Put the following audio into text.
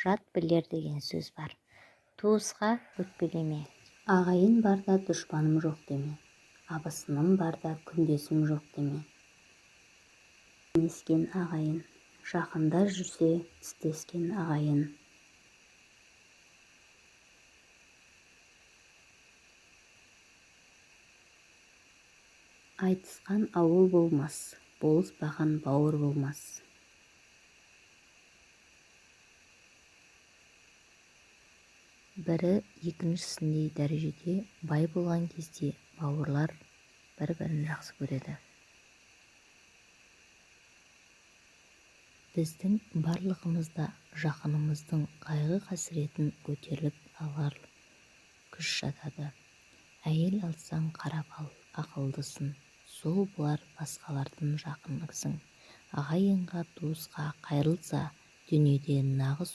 жат білер деген сөз бар. Туысқа өкпелеме. Ағайын барда дұшпаным жоқ деме. Абысыным барда күндесім жоқ деме. Тістескен ағайын, жақында жүрсе тістескен ағайын. Айтысқан ауыл болмас, болыспаған бауыр болмас. Бірі екіншісіндей дәрежеде бай болған кезде бауырлар бір-бірін жақсы көреді. Біздің барлығымызда жақынымыздың қайғы-қасіретін көтеріліп алар күш жатады. Әйел алсаң қарап ал, ақылдысын, сол болар басқалардың жақынысың. Ағайынға, туысқа қайрылса, дүниеде нағыз